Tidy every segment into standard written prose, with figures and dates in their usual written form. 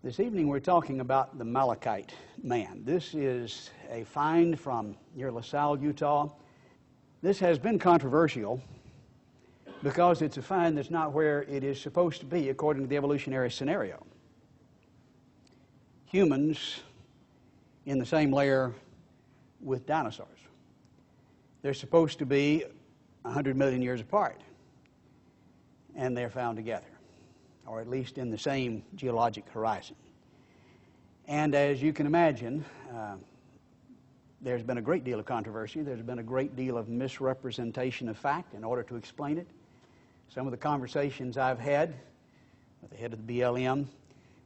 This evening we're talking about the Malachite man. This is a find from near LaSalle, Utah. This has been controversial because it's a find that's not where it is supposed to be according to the evolutionary scenario. Humans in the same layer with dinosaurs. They're supposed to be 100 million years apart, and they're found together, or at least in the same geologic horizon. And as you can imagine, there's been a great deal of controversy. There's been a great deal of misrepresentation of fact in order to explain it. Some of the conversations I've had with the head of the BLM,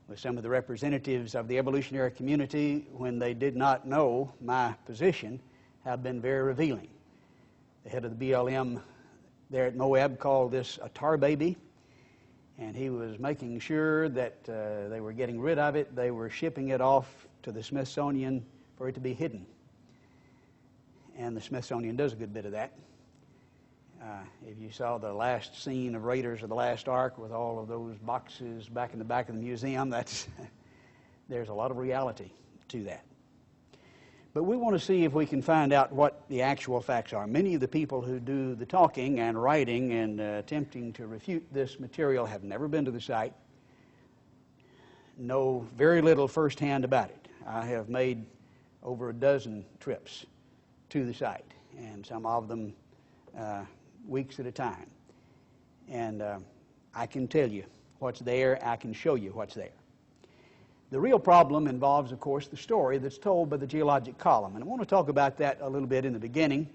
with some of the representatives of the evolutionary community when they did not know my position, have been very revealing. The head of the BLM there at Moab called this a tar baby, and he was making sure that they were getting rid of it. They were shipping it off to the Smithsonian for it to be hidden. And the Smithsonian does a good bit of that. If you saw the last scene of Raiders of the Lost Ark with all of those boxes back in the back of the museum, there's a lot of reality to that. But we want to see if we can find out what the actual facts are. Many of the people who do the talking and writing and attempting to refute this material have never been to the site, know very little firsthand about it. I have made over a dozen trips to the site, and some of them weeks at a time. And I can tell you what's there. I can show you what's there. The real problem involves, of course, the story that's told by the geologic column. And I want to talk about that a little bit in the beginning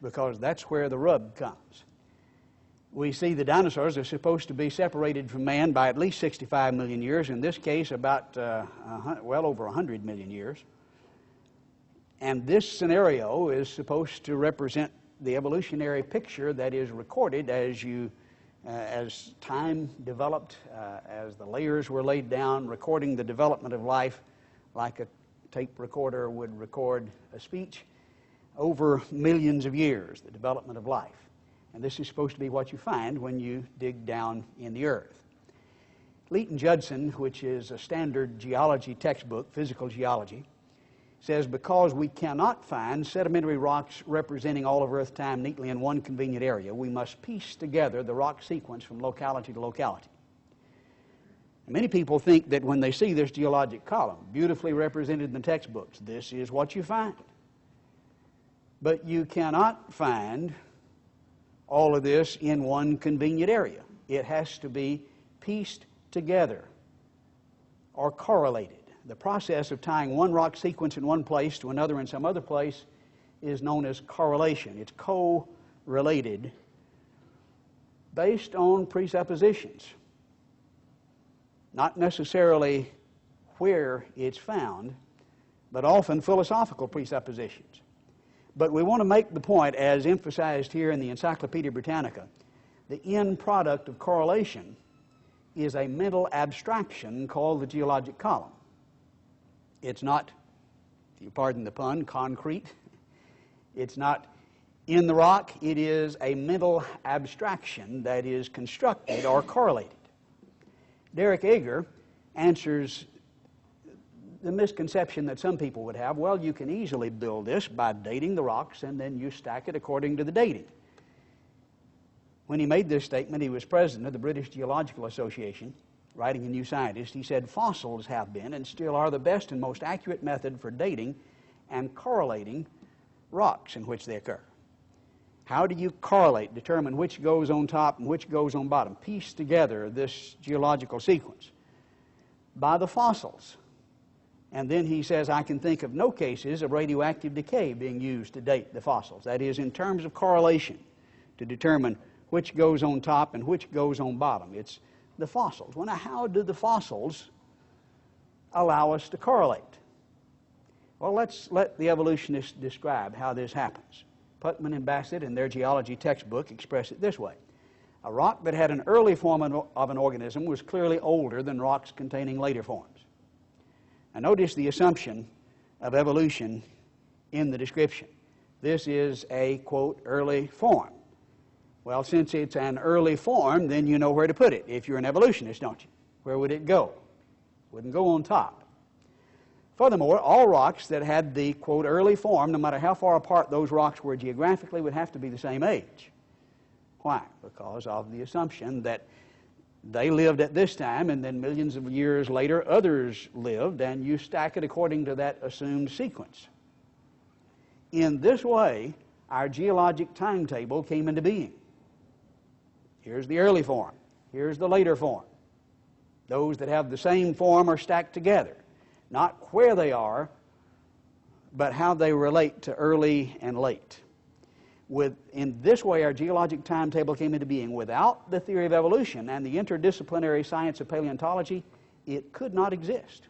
because that's where the rub comes. We see the dinosaurs are supposed to be separated from man by at least 65 million years. In this case, about well over 100 million years. And this scenario is supposed to represent the evolutionary picture that is recorded as time developed, as the layers were laid down, recording the development of life like a tape recorder would record a speech over millions of years, the development of life. And this is supposed to be what you find when you dig down in the earth. Leighton Judson, which is a standard geology textbook, physical geology, says because we cannot find sedimentary rocks representing all of Earth time neatly in one convenient area, we must piece together the rock sequence from locality to locality. And many people think that when they see this geologic column, beautifully represented in the textbooks, this is what you find. But you cannot find all of this in one convenient area. It has to be pieced together or correlated. The process of tying one rock sequence in one place to another in some other place is known as correlation. It's co-related based on presuppositions, not necessarily where it's found, but often philosophical presuppositions. But we want to make the point, as emphasized here in the Encyclopedia Britannica, the end product of correlation is a mental abstraction called the geologic column. It's not, if you pardon the pun, concrete. It's not in the rock. It is a mental abstraction that is constructed or correlated. Derek Ager answers the misconception that some people would have. Well, you can easily build this by dating the rocks and then you stack it according to the dating. When he made this statement, he was president of the British Geological Association. Writing in New Scientist, he said, fossils have been and still are the best and most accurate method for dating and correlating rocks in which they occur. How do you correlate, determine which goes on top and which goes on bottom, piece together this geological sequence? By the fossils. And then he says, I can think of no cases of radioactive decay being used to date the fossils. That is, in terms of correlation, to determine which goes on top and which goes on bottom. It's the fossils. Well, now, how do the fossils allow us to correlate? Well, let's let the evolutionists describe how this happens. Putman and Bassett, in their geology textbook, express it this way. A rock that had an early form of an organism was clearly older than rocks containing later forms. Now, notice the assumption of evolution in the description. This is a, quote, early form. Well, since it's an early form, then you know where to put it. If you're an evolutionist, don't you? Where would it go? wouldn't go on top. Furthermore, all rocks that had the, quote, early form, no matter how far apart those rocks were geographically, would have to be the same age. Why? Because of the assumption that they lived at this time, and then millions of years later others lived, and you stack it according to that assumed sequence. In this way, our geologic timetable came into being. Here's the early form. Here's the later form. Those that have the same form are stacked together. Not where they are, but how they relate to early and late. In this way, our geologic timetable came into being. Without the theory of evolution and the interdisciplinary science of paleontology, it could not exist.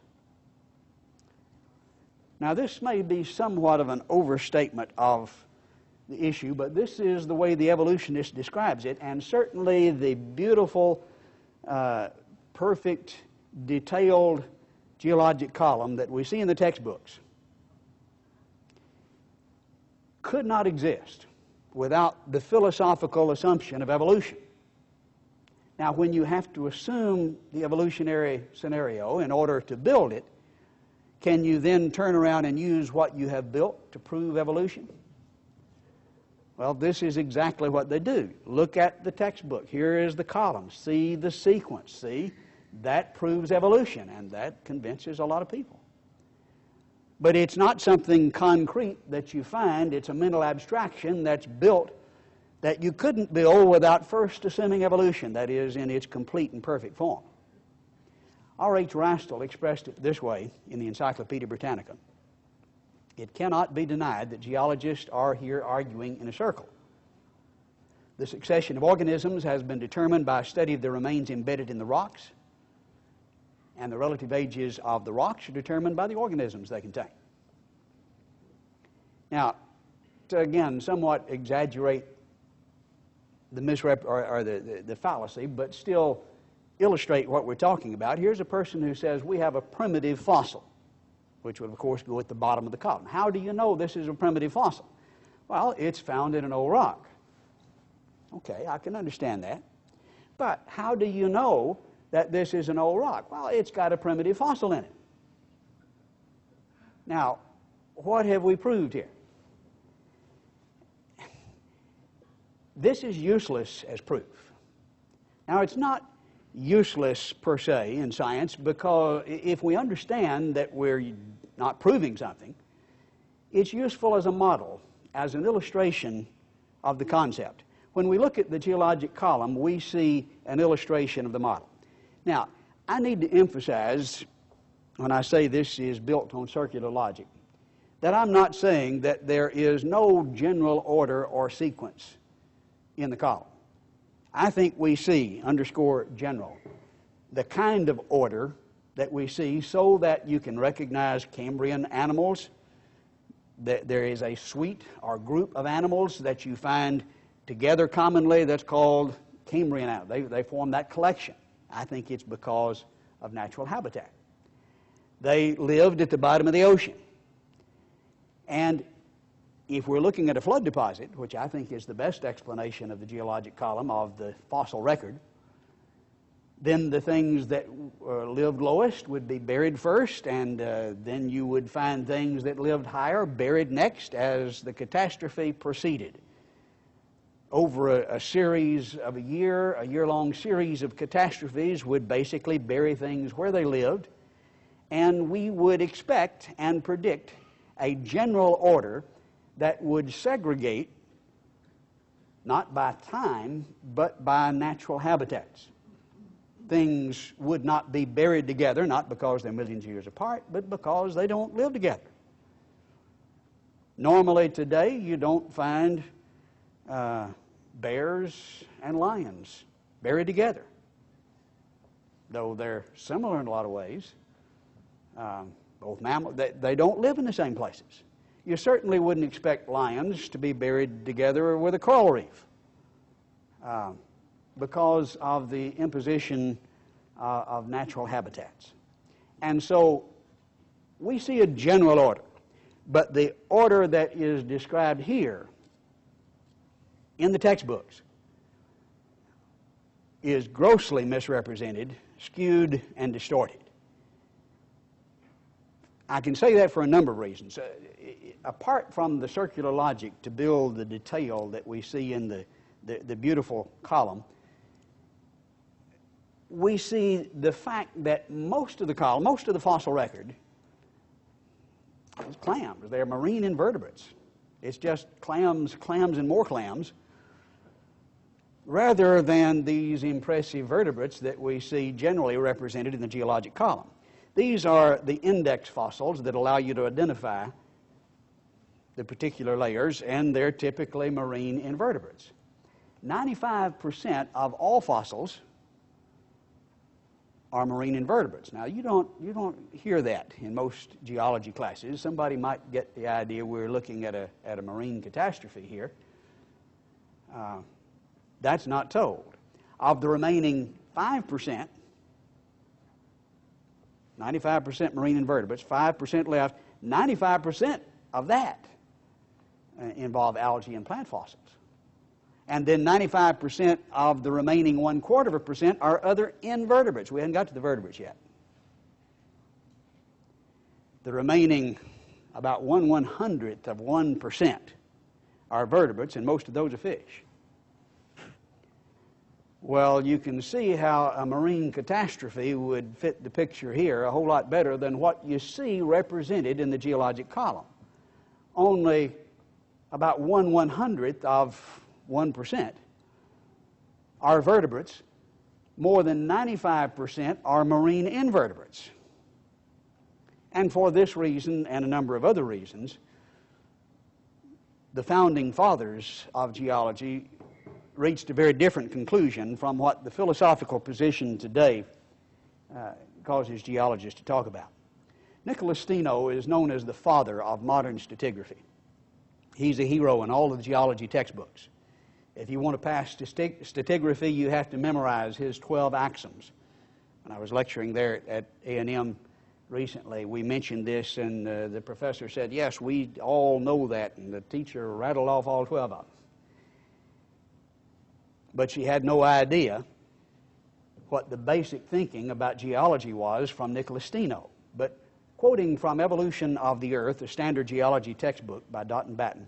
Now, this may be somewhat of an overstatement of the issue, but this is the way the evolutionist describes it, and certainly the beautiful, perfect, detailed geologic column that we see in the textbooks could not exist without the philosophical assumption of evolution. Now, when you have to assume the evolutionary scenario in order to build it, can you then turn around and use what you have built to prove evolution? Well, this is exactly what they do. Look at the textbook. Here is the column. See the sequence. See, that proves evolution, and that convinces a lot of people. But it's not something concrete that you find. It's a mental abstraction that's built that you couldn't build without first assuming evolution, that is, in its complete and perfect form. R.H. Rastell expressed it this way in the Encyclopedia Britannica. It cannot be denied that geologists are here arguing in a circle. The succession of organisms has been determined by a study of the remains embedded in the rocks, and the relative ages of the rocks are determined by the organisms they contain. Now, to again somewhat exaggerate the fallacy, but still illustrate what we're talking about, here's a person who says we have a primitive fossil, which would of course go at the bottom of the column. How do you know this is a primitive fossil? Well, it's found in an old rock. Okay, I can understand that. But how do you know that this is an old rock? Well, it's got a primitive fossil in it. Now, what have we proved here? This is useless as proof. Now, it's not useless per se in science, because if we understand that we're not proving something, it's useful as a model, as an illustration of the concept. When we look at the geologic column, we see an illustration of the model. Now, I need to emphasize, when I say this is built on circular logic, that I'm not saying that there is no general order or sequence in the column. I think we see, underscore general, the kind of order that we see so that you can recognize Cambrian animals. There is a suite or group of animals that you find together commonly that's called Cambrian animals. They form that collection. I think it's because of natural habitat. They lived at the bottom of the ocean. And if we're looking at a flood deposit, which I think is the best explanation of the geologic column of the fossil record, then the things that lived lowest would be buried first, and then you would find things that lived higher buried next as the catastrophe proceeded. Over a series of a year-long series of catastrophes would basically bury things where they lived, and we would expect and predict a general order that would segregate not by time, but by natural habitats. Things would not be buried together, not because they're millions of years apart, but because they don't live together. Normally today, you don't find bears and lions buried together, though they're similar in a lot of ways. Both mammals, they don't live in the same places. You certainly wouldn't expect lions to be buried together with a coral reef because of the imposition of natural habitats. And so we see a general order, but the order that is described here in the textbooks is grossly misrepresented, skewed, and distorted. I can say that for a number of reasons. Apart from the circular logic to build the detail that we see in the beautiful column, we see the fact that most of the column, most of the fossil record is clams. They're marine invertebrates. It's just clams, clams, and more clams, rather than these impressive vertebrates that we see generally represented in the geologic column. These are the index fossils that allow you to identify the particular layers, and they're typically marine invertebrates. 95% of all fossils are marine invertebrates. Now, you don't hear that in most geology classes. Somebody might get the idea we're looking at a marine catastrophe here. That's not told. Of the remaining 5%, 95% marine invertebrates, 5% left, 95% of that involve algae and plant fossils. And then 95% of the remaining 1/4% are other invertebrates. We haven't got to the vertebrates yet. The remaining about 1/100th of 1% are vertebrates, and most of those are fish. Well, you can see how a marine catastrophe would fit the picture here a whole lot better than what you see represented in the geologic column. Only about 1/100th of 1% are vertebrates. More than 95% are marine invertebrates. And for this reason and a number of other reasons, the founding fathers of geology reached a very different conclusion from what the philosophical position today causes geologists to talk about. Nicholas Steno is known as the father of modern stratigraphy. He's a hero in all of the geology textbooks. If you want to pass stratigraphy, you have to memorize his 12 axioms. When I was lecturing there at A&M recently, we mentioned this, and the professor said, yes, we all know that, and the teacher rattled off all 12 of them. But she had no idea what the basic thinking about geology was from Nicholas Steno. But quoting from Evolution of the Earth, a standard geology textbook by Dott and Patton,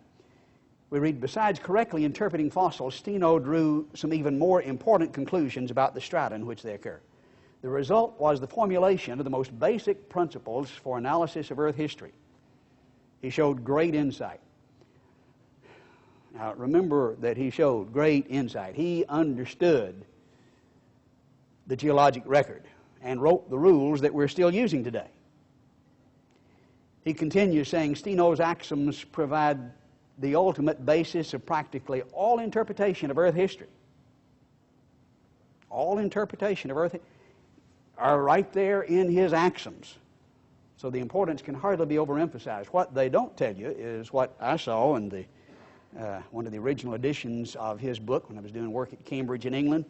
we read, besides correctly interpreting fossils, Steno drew some even more important conclusions about the strata in which they occur. The result was the formulation of the most basic principles for analysis of Earth history. He showed great insight. Now, remember that he showed great insight. He understood the geologic record and wrote the rules that we're still using today. He continues saying, Steno's axioms provide the ultimate basis of practically all interpretation of Earth history. All interpretation of Earth are right there in his axioms. So the importance can hardly be overemphasized. What they don't tell you is what I saw in the one of the original editions of his book when I was doing work at Cambridge in England,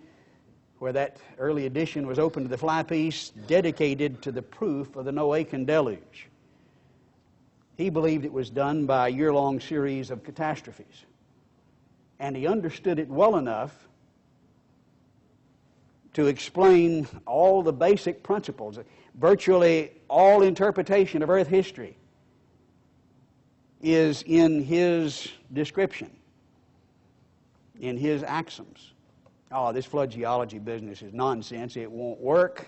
where that early edition was open to the fly piece dedicated to the proof of the Noachian deluge. He believed it was done by a year-long series of catastrophes. And he understood it well enough to explain all the basic principles. Virtually all interpretation of Earth history is in his description, in his axioms. Oh, this flood geology business is nonsense. It won't work.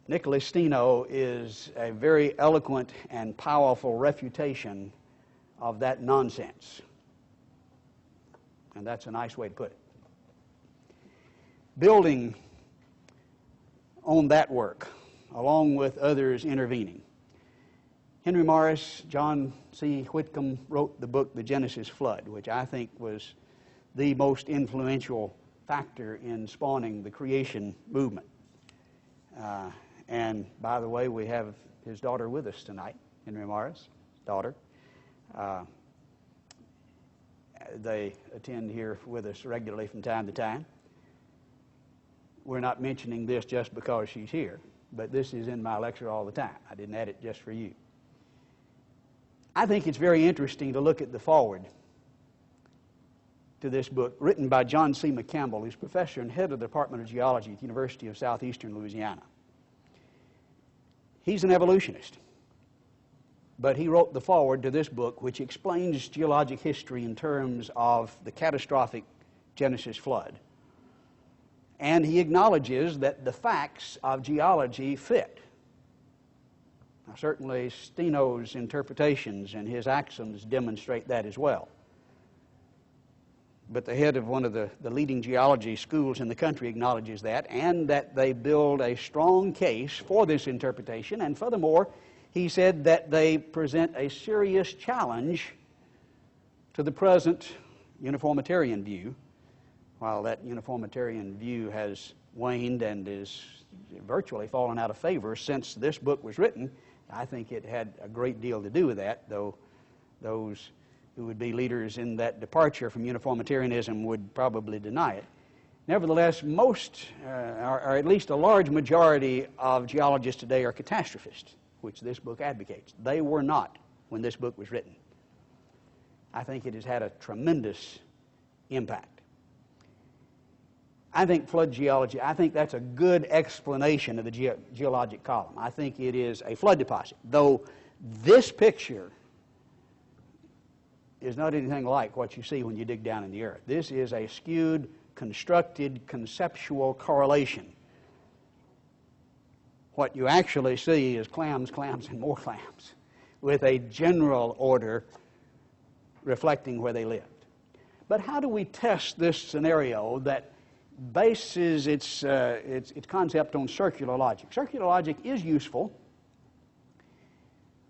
Nicholas Steno is a very eloquent and powerful refutation of that nonsense. And that's a nice way to put it. Building on that work, along with others intervening, Henry Morris, John C. Whitcomb wrote the book The Genesis Flood, which I think was the most influential factor in spawning the creation movement. And by the way, we have his daughter with us tonight, Henry Morris' daughter. They attend here with us regularly from time to time. We're not mentioning this just because she's here, but this is in my lecture all the time. I didn't add it just for you. I think it's very interesting to look at the foreword to this book, written by John C. McCampbell, who's professor and head of the Department of Geology at the University of Southeastern Louisiana. He's an evolutionist, but he wrote the foreword to this book, which explains geologic history in terms of the catastrophic Genesis flood. And he acknowledges that the facts of geology fit. Now, certainly Steno's interpretations and his axioms demonstrate that as well. But the head of one of the leading geology schools in the country acknowledges that, and that they build a strong case for this interpretation. And furthermore, he said that they present a serious challenge to the present uniformitarian view. While that uniformitarian view has waned and is virtually fallen out of favor since this book was written, I think it had a great deal to do with that, though those who would be leaders in that departure from uniformitarianism would probably deny it. Nevertheless, most, or at least a large majority of geologists today are catastrophists, which this book advocates. They were not when this book was written. I think it has had a tremendous impact. I think flood geology, I think that's a good explanation of the geologic column. I think it is a flood deposit, though this picture is not anything like what you see when you dig down in the earth. This is a skewed, constructed, conceptual correlation. What you actually see is clams, clams, and more clams, with a general order reflecting where they lived. But how do we test this scenario that bases its concept on circular logic? Circular logic is useful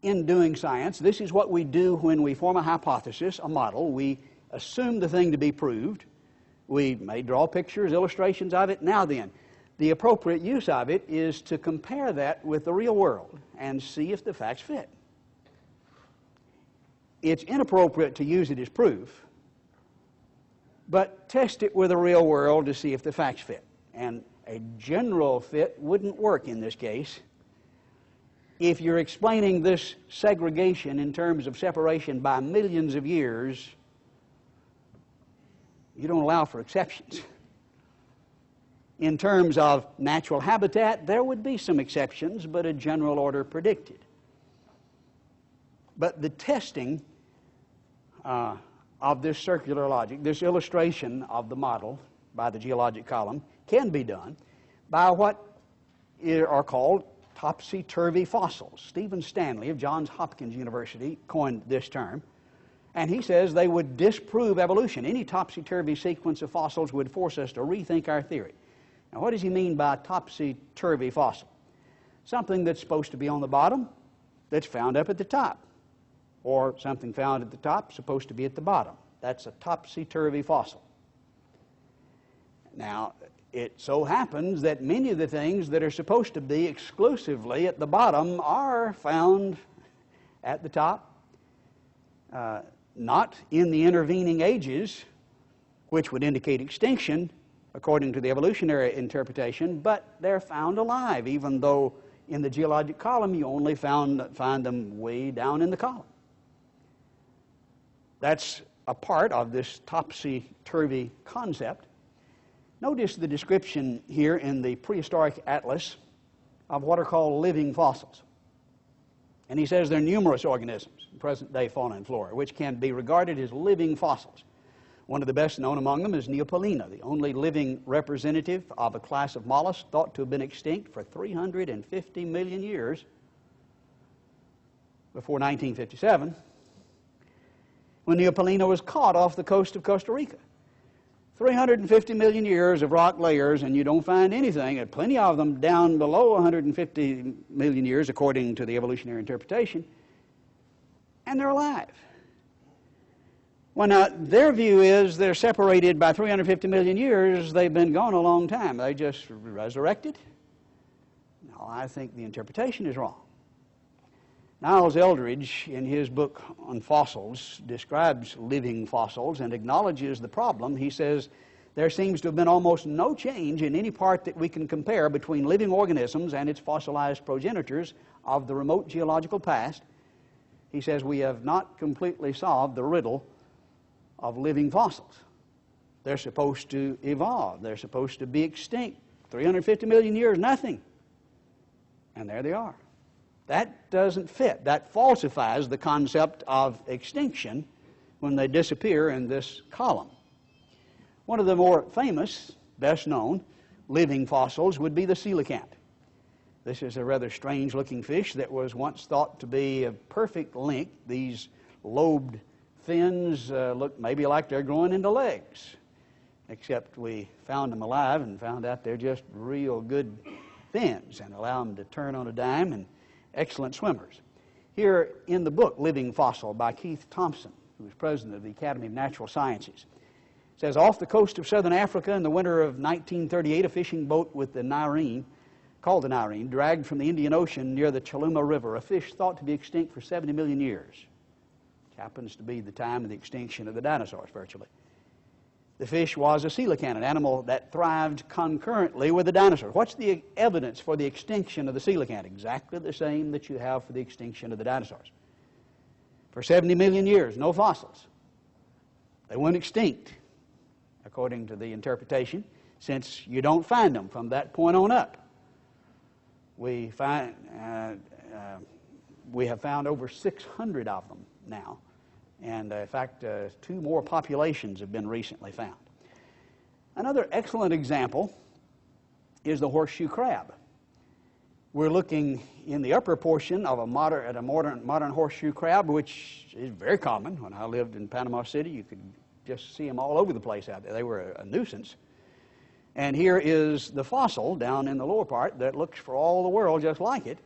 in doing science. This is what we do when we form a hypothesis, a model. We assume the thing to be proved. We may draw pictures, illustrations of it. Now then, the appropriate use of it is to compare that with the real world and see if the facts fit. It's inappropriate to use it as proof, but test it with the real world to see if the facts fit. And a general fit wouldn't work in this case. If you're explaining this segregation in terms of separation by millions of years, you don't allow for exceptions. In terms of natural habitat, there would be some exceptions, but a general order predicted. But the testing of this circular logic, this illustration of the model by the geologic column, can be done by what are called topsy-turvy fossils. Stephen Stanley of Johns Hopkins University coined this term, and he says they would disprove evolution. Any topsy-turvy sequence of fossils would force us to rethink our theory. Now, what does he mean by topsy-turvy fossil? Something that's supposed to be on the bottom that's found up at the top, or something found at the top supposed to be at the bottom. That's a topsy-turvy fossil. Now, it so happens that many of the things that are supposed to be exclusively at the bottom are found at the top, not in the intervening ages, which would indicate extinction according to the evolutionary interpretation, but they're found alive, even though in the geologic column you only find them way down in the column. That's a part of this topsy-turvy concept. Notice the description here in the prehistoric atlas of what are called living fossils. And he says there are numerous organisms in present-day fauna and flora which can be regarded as living fossils. One of the best known among them is Neopolina, the only living representative of a class of mollusks thought to have been extinct for 350 million years before 1957, when Neopolina was caught off the coast of Costa Rica. 350 million years of rock layers, and you don't find anything, and plenty of them down below 150 million years, according to the evolutionary interpretation, and they're alive. Well, now, their view is they're separated by 350 million years. They've been gone a long time. They just resurrected? No, I think the interpretation is wrong. Niles Eldredge, in his book on fossils, describes living fossils and acknowledges the problem. He says there seems to have been almost no change in any part that we can compare between living organisms and its fossilized progenitors of the remote geological past. He says we have not completely solved the riddle of living fossils. They're supposed to evolve. They're supposed to be extinct. 350 million years, nothing. And there they are. That doesn't fit. That falsifies the concept of extinction when they disappear in this column. One of the more famous, best known, living fossils would be the coelacanth. This is a rather strange-looking fish that was once thought to be of perfect length. These lobed fins look maybe like they're growing into legs, except we found them alive and found out they're just real good fins and allow them to turn on a dime, and excellent swimmers. Here in the book, Living Fossil, by Keith Thompson, who was president of the Academy of Natural Sciences, it says, off the coast of southern Africa in the winter of 1938, a fishing boat with the Nyrene, called the Nyrene, dragged from the Indian Ocean near the Chaluma River, a fish thought to be extinct for 70 million years. Which happens to be the time of the extinction of the dinosaurs, virtually. The fish was a coelacanth, an animal that thrived concurrently with the dinosaurs. What's the evidence for the extinction of the coelacanth? Exactly the same that you have for the extinction of the dinosaurs. For 70 million years, no fossils. They went extinct, according to the interpretation, since you don't find them from that point on up. We have found over 600 of them now. And in fact, 2 more populations have been recently found. Another excellent example is the horseshoe crab. We're looking in the upper portion of a modern horseshoe crab, which is very common. When I lived in Panama City, you could just see them all over the place out there. They were a nuisance. And here is the fossil down in the lower part that looks for all the world just like it.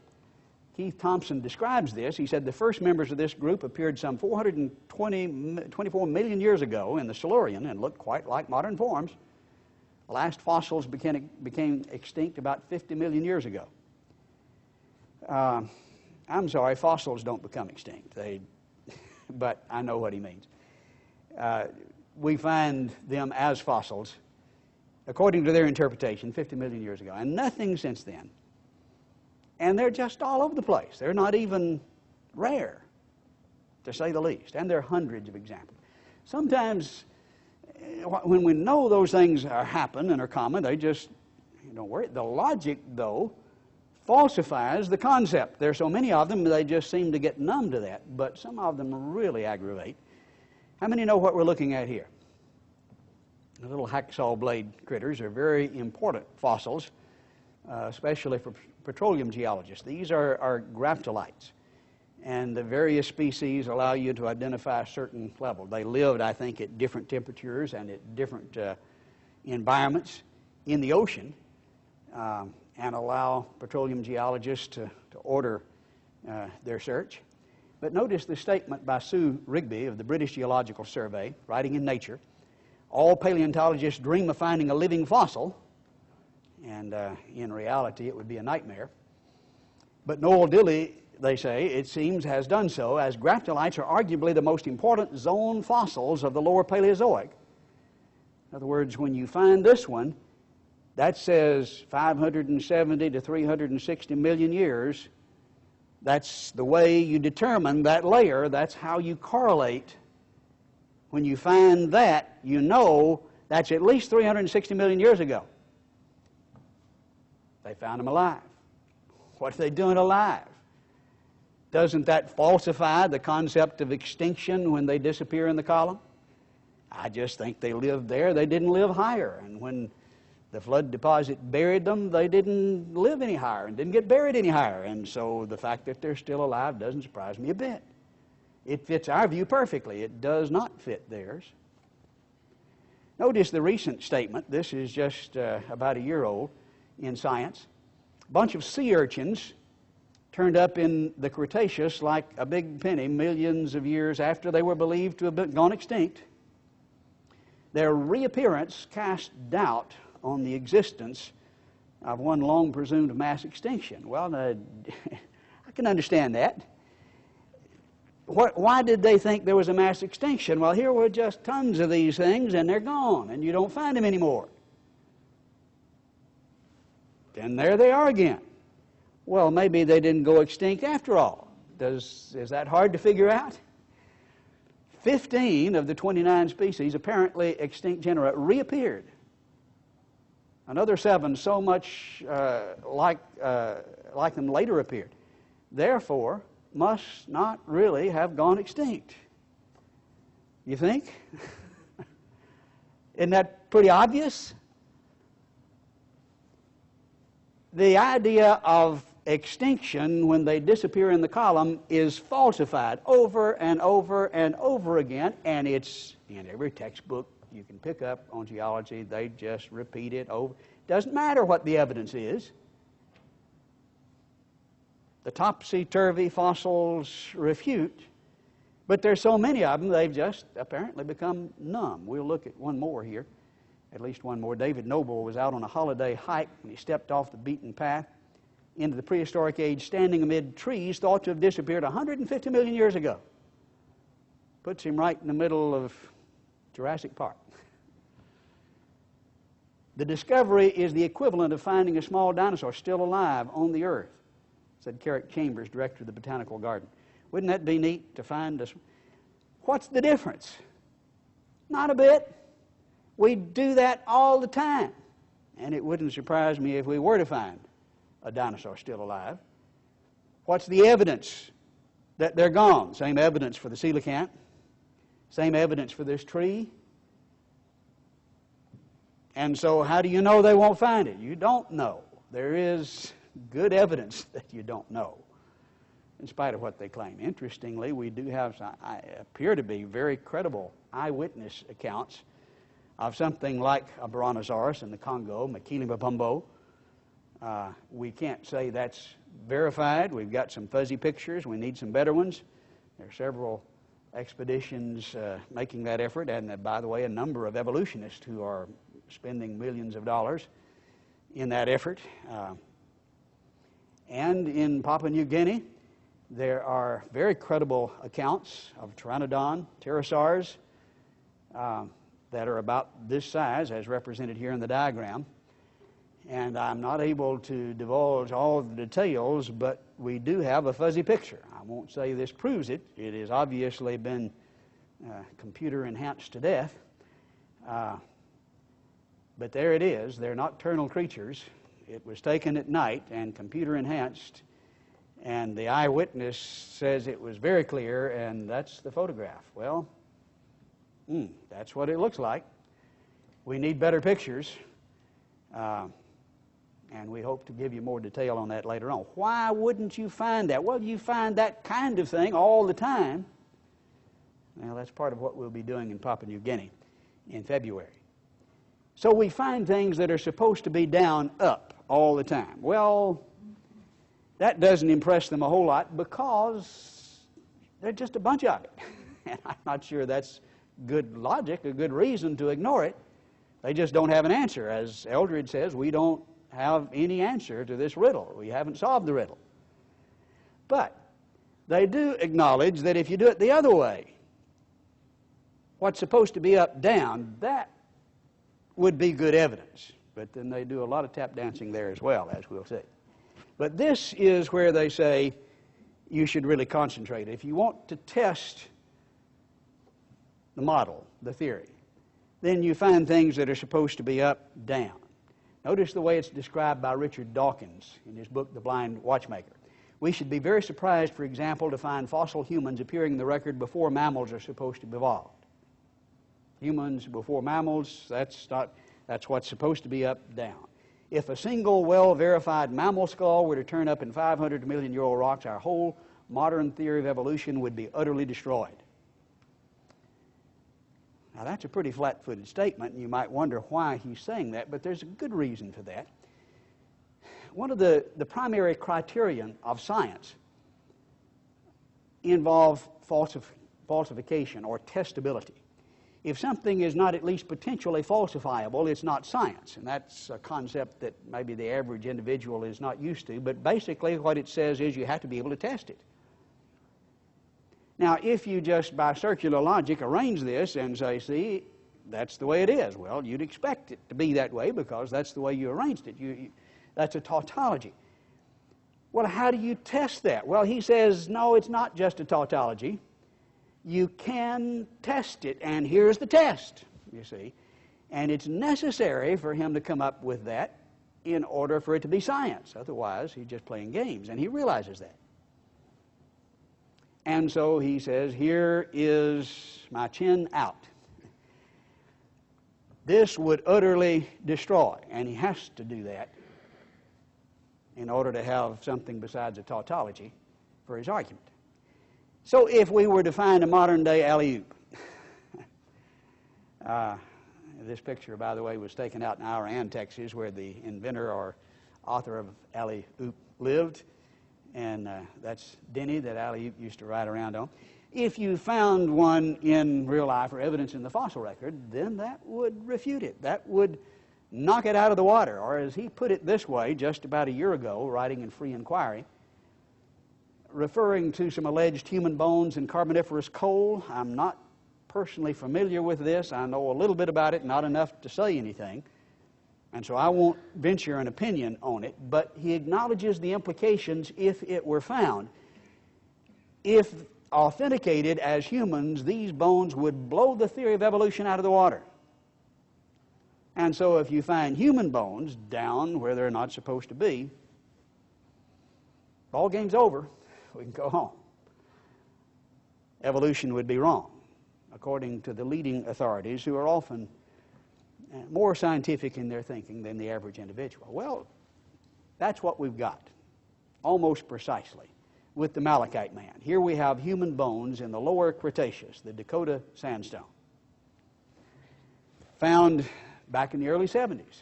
Keith Thompson describes this. He said the first members of this group appeared some 424 million years ago in the Silurian and looked quite like modern forms. The last fossils became extinct about 50 million years ago. I'm sorry, fossils don't become extinct. But I know what he means. We find them as fossils, according to their interpretation, 50 million years ago, and nothing since then. And they're just all over the place. They're not even rare, to say the least. And there are hundreds of examples. Sometimes, when we know those things happen and are common, they just don't worry. The logic, though, falsifies the concept. There are so many of them, they just seem to get numb to that. But some of them really aggravate. How many know what we're looking at here? The little hacksaw blade critters are very important fossils, especially for petroleum geologists. These are graptolites, and the various species allow you to identify a certain level. They lived, I think, at different temperatures and at different environments in the ocean, and allow petroleum geologists to order their search. But notice the statement by Sue Rigby of the British Geological Survey, writing in Nature, all paleontologists dream of finding a living fossil, and in reality it would be a nightmare. But Noel Dilley, they say, it seems, has done so, as graptolites are arguably the most important zone fossils of the lower Paleozoic. In other words, when you find this one, that says 570 to 360 million years. That's the way you determine that layer. That's how you correlate. When you find that, you know that's at least 360 million years ago. They found them alive. What are they doing alive? Doesn't that falsify the concept of extinction when they disappear in the column? I just think they lived there. They didn't live higher. And when the flood deposit buried them, they didn't live any higher and didn't get buried any higher. And so the fact that they're still alive doesn't surprise me a bit. It fits our view perfectly. It does not fit theirs. Notice the recent statement. This is just about a year old in Science. A bunch of sea urchins turned up in the Cretaceous like a big penny millions of years after they were believed to have gone extinct. Their reappearance cast doubt on the existence of one long presumed mass extinction. Well, I can understand that. Why did they think there was a mass extinction? Well, here were just tons of these things, and they're gone, and you don't find them anymore. Then there they are again. Well, maybe they didn't go extinct after all. Is that hard to figure out? 15 of the 29 species, apparently extinct genera, reappeared. Another 7, so much like them, later appeared. therefore must not really have gone extinct. You think? Isn't that pretty obvious? The idea of extinction when they disappear in the column is falsified over and over and over again, and it's in every textbook you can pick up on geology. They just repeat it over. Doesn't matter what the evidence is. The topsy-turvy fossils refute, but there's so many of them they've just apparently become numb. We'll look at one more here, at least one more. David Noble was out on a holiday hike when he stepped off the beaten path into the prehistoric age, standing amid trees thought to have disappeared 150 million years ago. Puts him right in the middle of Jurassic Park. The discovery is the equivalent of finding a small dinosaur still alive on the earth, said Carrick Chambers, director of the Botanical Garden. Wouldn't that be neat to find us? What's the difference? Not a bit. We do that all the time. And it wouldn't surprise me if we were to find a dinosaur still alive. What's the evidence that they're gone? Same evidence for the coelacanth. Same evidence for this tree. And so how do you know they won't find it? You don't know. There is good evidence that you don't know, in spite of what they claim. Interestingly, we do have some, appear to be very credible eyewitness accounts of something like a Brontosaurus in the Congo, Makili-Mbombo. We can't say that's verified. We've got some fuzzy pictures. We need some better ones. There are several expeditions making that effort, and by the way, a number of evolutionists who are spending millions of dollars in that effort. And in Papua New Guinea, there are very credible accounts of pteranodon, pterosaurs, that are about this size, as represented here in the diagram. And I'm not able to divulge all the details, but we do have a fuzzy picture. I won't say this proves it. It has obviously been computer enhanced to death. But there it is. They're nocturnal creatures. It was taken at night and computer enhanced, and the eyewitness says it was very clear, and that's the photograph. Well, that's what it looks like. We need better pictures, and we hope to give you more detail on that later on. Why wouldn't you find that? Well, you find that kind of thing all the time. Well, that's part of what we'll be doing in Papua New Guinea in February. So we find things that are supposed to be down up all the time. Well, that doesn't impress them a whole lot because they're just a bunch of it. And I'm not sure that's good logic, a good reason to ignore it. They just don't have an answer. As Eldred says, we don't have any answer to this riddle. We haven't solved the riddle. But they do acknowledge that if you do it the other way, what's supposed to be up, down, that would be good evidence. But then they do a lot of tap dancing there as well, as we'll see. But this is where they say you should really concentrate. If you want to test the model, the theory, then you find things that are supposed to be up, down. Notice the way it's described by Richard Dawkins in his book, The Blind Watchmaker. We should be very surprised, for example, to find fossil humans appearing in the record before mammals are supposed to have evolved. Humans before mammals, that's what's supposed to be up, down. If a single well-verified mammal skull were to turn up in 500 million-year-old rocks, our whole modern theory of evolution would be utterly destroyed. Now, that's a pretty flat-footed statement, and you might wonder why he's saying that, but there's a good reason for that. One of the primary criterion of science involve falsification or testability. If something is not at least potentially falsifiable, it's not science. And that's a concept that maybe the average individual is not used to. But basically what it says is you have to be able to test it. Now, if you just by circular logic arrange this and say, see, that's the way it is. Well, you'd expect it to be that way because that's the way you arranged it. That's a tautology. Well, how do you test that? Well, he says, no, it's not just a tautology. You can test it, and here's the test, you see. And it's necessary for him to come up with that in order for it to be science. Otherwise, he's just playing games, and he realizes that. And so he says, here is my chin out. This would utterly destroy, and he has to do that in order to have something besides a tautology for his argument. So if we were to find a modern-day alley-oop, this picture, by the way, was taken out in Iran, Texas, where the inventor or author of alley-oop lived, and that's Denny that alley-oop used to ride around on. If you found one in real life or evidence in the fossil record, then that would refute it. That would knock it out of the water. Or as he put it this way just about a year ago, writing in Free Inquiry, referring to some alleged human bones in Carboniferous coal. I'm not personally familiar with this. I know a little bit about it, not enough to say anything. And so I won't venture an opinion on it, but he acknowledges the implications if it were found. If authenticated as humans, these bones would blow the theory of evolution out of the water. And so if you find human bones down where they're not supposed to be, ball game's over. We can go home. Evolution would be wrong, according to the leading authorities, who are often more scientific in their thinking than the average individual. Well, that's what we've got, almost precisely, with the Malachite man. Here we have human bones in the lower Cretaceous, the Dakota sandstone, found back in the early 70s.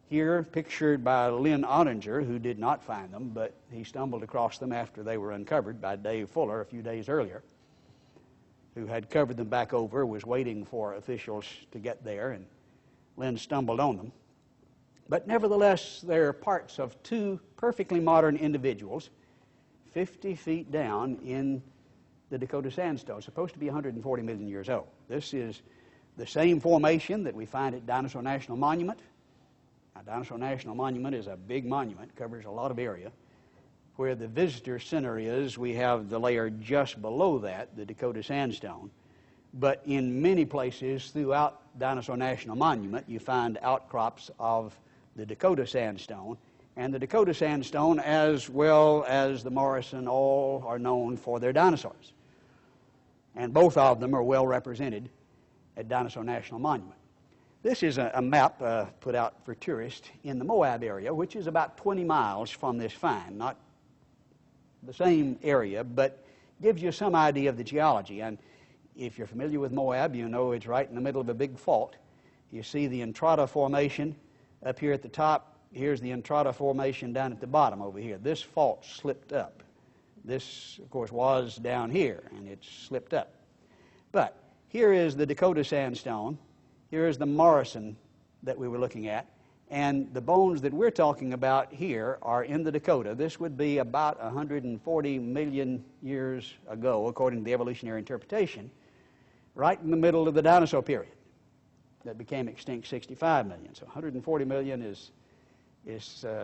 Here, pictured by Lynn Ottinger, who did not find them, but he stumbled across them after they were uncovered by Dave Fuller a few days earlier, who had covered them back over, was waiting for officials to get there, and Lynn stumbled on them. But nevertheless, they're parts of two perfectly modern individuals, 50 feet down in the Dakota sandstone, supposed to be 140 million years old. This is the same formation that we find at Dinosaur National Monument. Now, Dinosaur National Monument is a big monument, covers a lot of area. Where the visitor center is, we have the layer just below that, the Dakota sandstone. But in many places throughout Dinosaur National Monument, you find outcrops of the Dakota sandstone. And the Dakota sandstone, as well as the Morrison, all are known for their dinosaurs. And both of them are well represented at Dinosaur National Monument. This is a map put out for tourists in the Moab area, which is about 20 miles from this find. Not the same area, but gives you some idea of the geology. And if you're familiar with Moab, you know it's right in the middle of a big fault. You see the Entrada Formation up here at the top. Here's the Entrada Formation down at the bottom over here. This fault slipped up. This, of course, was down here, and it slipped up. But here is the Dakota sandstone. Here is the Morrison that we were looking at. And the bones that we're talking about here are in the Dakota. This would be about 140 million years ago, according to the evolutionary interpretation, right in the middle of the dinosaur period that became extinct 65 million. So 140 million is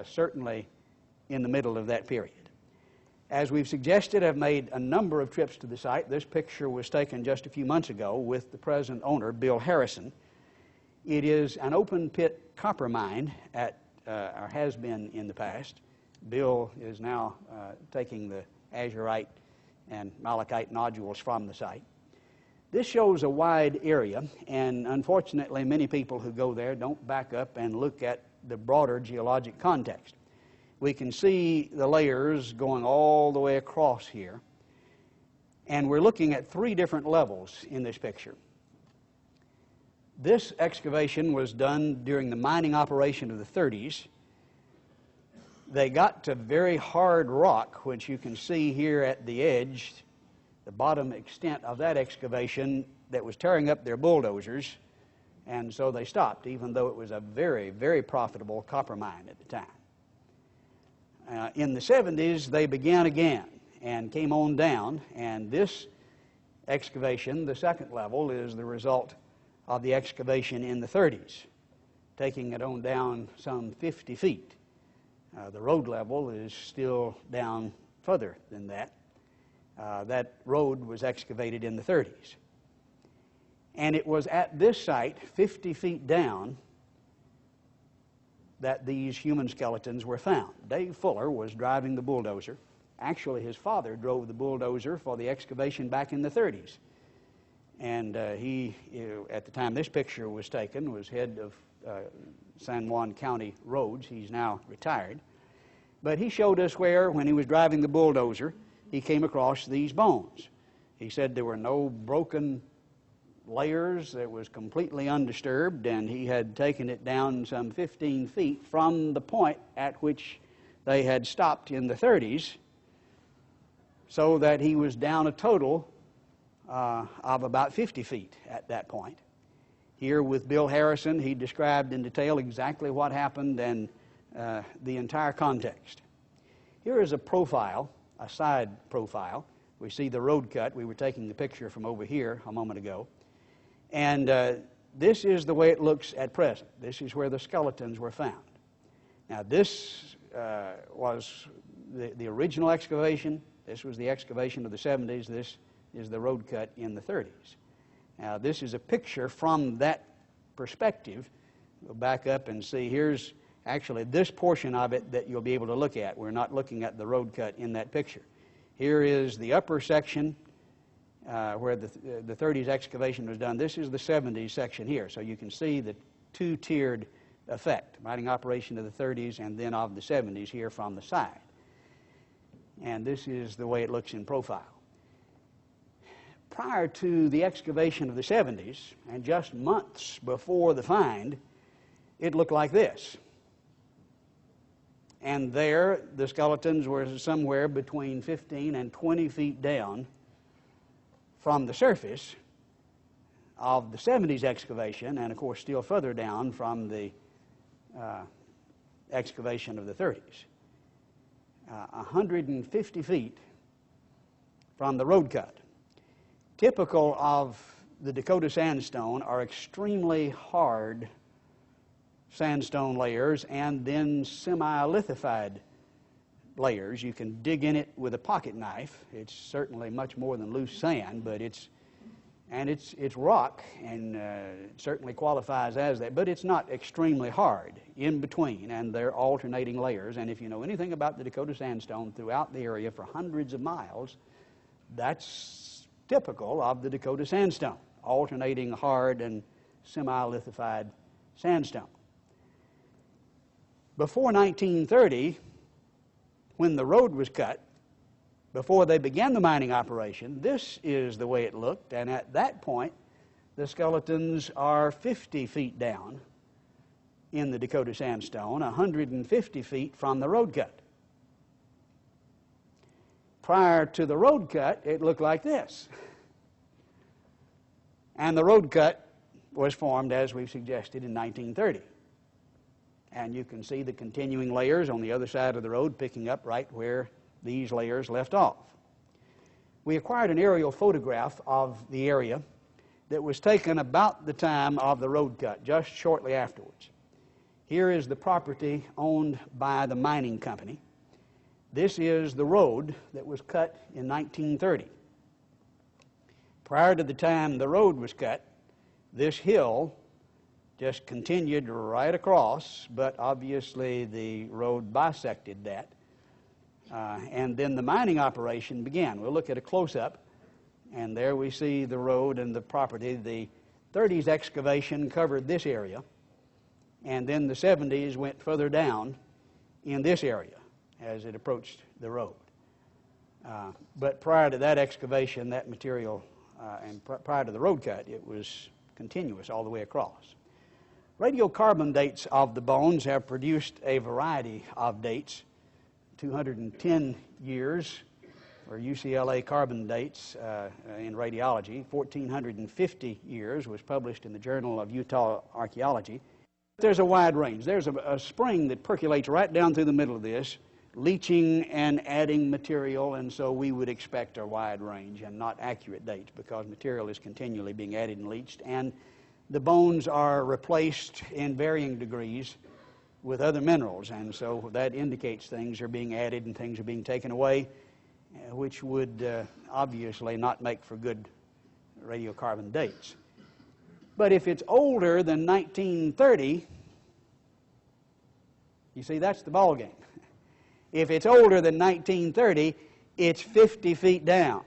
certainly in the middle of that period. As we've suggested, I've made a number of trips to the site. This picture was taken just a few months ago with the present owner, Bill Harrison. It is an open-pit copper mine or has been in the past. Bill is now taking the azurite and malachite nodules from the site. This shows a wide area, and unfortunately many people who go there don't back up and look at the broader geologic context. We can see the layers going all the way across here, and we're looking at three different levels in this picture. This excavation was done during the mining operation of the 30s. They got to very hard rock, which you can see here at the edge, the bottom extent of that excavation that was tearing up their bulldozers, and so they stopped, even though it was a very, very profitable copper mine at the time. In the 70s, they began again and came on down, and this excavation, the second level, is the result of the excavation in the 30s, taking it on down some 50 feet. The road level is still down further than that. That road was excavated in the 30s. And it was at this site, 50 feet down, that these human skeletons were found. Dave Fuller was driving the bulldozer Actually, his father drove the bulldozer for the excavation back in the 30s. And he, at the time this picture was taken, was head of San Juan County Roads. He's now retired. But he showed us where, when he was driving the bulldozer, he came across these bones. He said there were no broken layers. It was completely undisturbed, and he had taken it down some 15 feet from the point at which they had stopped in the 30s, so that he was down a total of about 50 feet at that point. Here with Bill Harrison, he described in detail exactly what happened and the entire context. Here is a profile, a side profile. We see the road cut. We were taking the picture from over here a moment ago. And this is the way it looks at present. This is where the skeletons were found. Now this was the original excavation. This was the excavation of the 70s. This is the road cut in the 30s. Now this is a picture from that perspective. We'll back up and see. Here's actually this portion of it that you'll be able to look at. We're not looking at the road cut in that picture. Here is the upper section where the 30s excavation was done. This is the 70s section here. So you can see the two-tiered effect, mining operation of the 30s and then of the 70s here from the side. And this is the way it looks in profile. Prior to the excavation of the 70s, and just months before the find, it looked like this. And there, the skeletons were somewhere between 15 and 20 feet down from the surface of the 70s excavation, and of course still further down from the excavation of the 30s. 150 feet from the road cut. Typical of the Dakota sandstone are extremely hard sandstone layers and then semi-lithified layers. You can dig in it with a pocket knife. It's certainly much more than loose sand, but it's rock, and it certainly qualifies as that, but it's not extremely hard in between, and they're alternating layers. And if you know anything about the Dakota sandstone throughout the area for hundreds of miles, that's typical of the Dakota sandstone, alternating hard and semi-lithified sandstone. Before 1930, when the road was cut, before they began the mining operation, this is the way it looked, and at that point, the skeletons are 50 feet down in the Dakota sandstone, 150 feet from the road cut. Prior to the road cut, it looked like this. And the road cut was formed, as we've suggested, in 1930. And you can see the continuing layers on the other side of the road picking up right where these layers left off. We acquired an aerial photograph of the area that was taken about the time of the road cut, just shortly afterwards. Here is the property owned by the mining company. This is the road that was cut in 1930. Prior to the time the road was cut, this hill just continued right across, but obviously the road bisected that. And then the mining operation began. We'll look at a close-up, and there we see the road and the property. The 30s excavation covered this area, and then the 70s went further down in this area as it approached the road. But prior to that excavation, that material, and prior to the road cut, it was continuous all the way across. Radiocarbon dates of the bones have produced a variety of dates. 210 years for UCLA carbon dates in radiology. 1,450 years was published in the Journal of Utah Archaeology. There's a wide range. There's a spring that percolates right down through the middle of this, leaching and adding material, and so we would expect a wide range and not accurate dates because material is continually being added and leached, and the bones are replaced in varying degrees with other minerals, and so that indicates things are being added and things are being taken away, which would obviously not make for good radiocarbon dates. But if it's older than 1930, you see, that's the ball game. If it's older than 1930, It's 50 feet down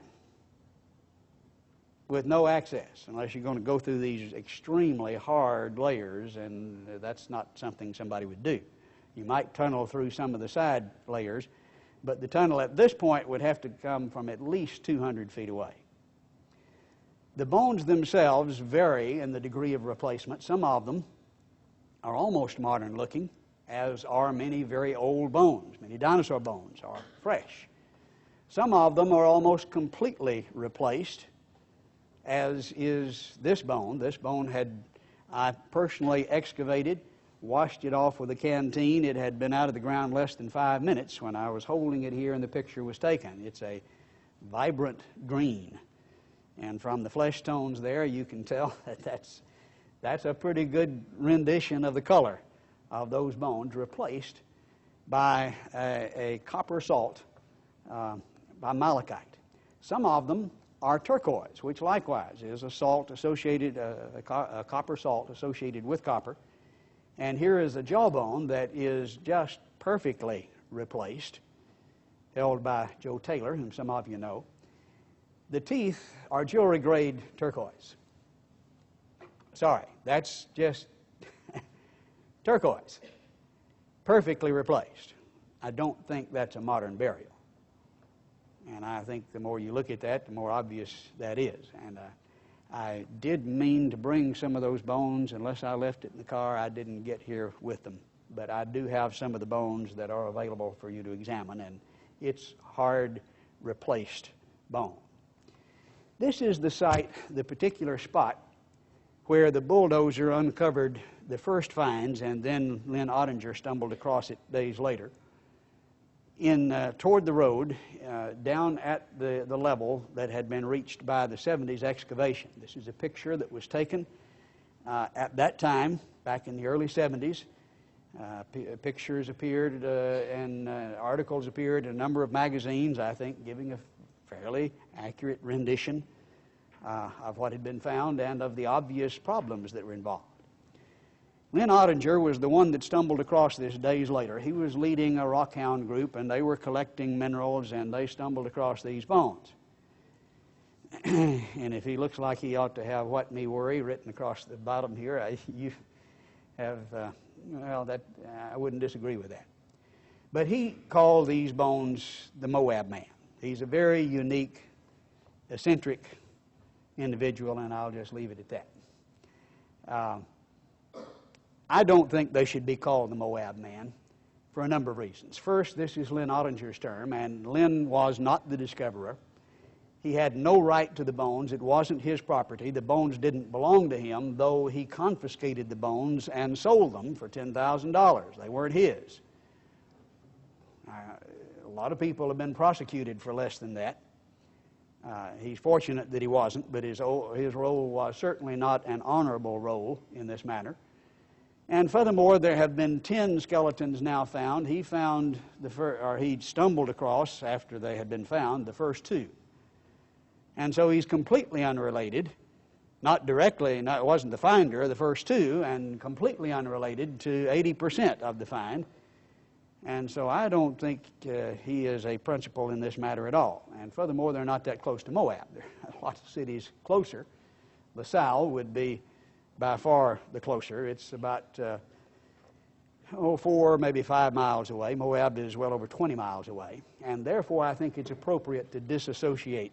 with no access, unless you're going to go through these extremely hard layers, and that's not something somebody would do. You might tunnel through some of the side layers, but the tunnel at this point would have to come from at least 200 feet away. The bones themselves vary in the degree of replacement. Some of them are almost modern looking, as are many very old bones. Many dinosaur bones are fresh. Some of them are almost completely replaced, as is this bone. This bone I personally excavated, washed it off with a canteen. It had been out of the ground less than 5 minutes when I was holding it here and the picture was taken. It's a vibrant green. And from the flesh tones there, you can tell that that's a pretty good rendition of the color of those bones, replaced by a copper salt, by malachite. Some of them are turquoise, which likewise is a salt associated, a copper salt associated with copper. And here is a jawbone that is just perfectly replaced, held by Joe Taylor, whom some of you know. The teeth are jewelry grade turquoise. Sorry, that's just turquoise. Perfectly replaced. I don't think that's a modern burial. And I think the more you look at that, the more obvious that is. And I did mean to bring some of those bones. Unless I left it in the car, I didn't get here with them. But I do have some of the bones that are available for you to examine, and it's hard replaced bone. This is the site, the particular spot, where the bulldozer uncovered the first finds, and then Lynn Ottinger stumbled across it days later. Toward the road, down at the level that had been reached by the 70s excavation. This is a picture that was taken at that time, back in the early 70s. Pictures appeared and articles appeared in a number of magazines, I think, giving a fairly accurate rendition of what had been found and of the obvious problems that were involved. Lynn Ottinger was the one that stumbled across this days later. He was leading a rockhound group, and they were collecting minerals, and they stumbled across these bones. And if he looks like he ought to have "What Me Worry" written across the bottom here, I wouldn't disagree with that. But he called these bones the Moab Man. He's a very unique, eccentric individual, and I'll just leave it at that. I don't think they should be called the Moab Man for a number of reasons. First, this is Lynn Ottinger's term, and Lynn was not the discoverer. He had no right to the bones. It wasn't his property. The bones didn't belong to him, though he confiscated the bones and sold them for $10,000. They weren't his. A lot of people have been prosecuted for less than that. He's fortunate that he wasn't, but his role was certainly not an honorable role in this matter. And furthermore, there have been 10 skeletons now found. He stumbled across, after they had been found, the first 2. And so he's completely unrelated, not directly, it wasn't the finder of the first 2, and completely unrelated to 80% of the find. And so I don't think he is a principal in this matter at all. And furthermore, they're not that close to Moab. There are lots of cities closer. LaSalle would be by far the closer. It's about 4, maybe 5 miles away. Moab is well over 20 miles away. And therefore, I think it's appropriate to disassociate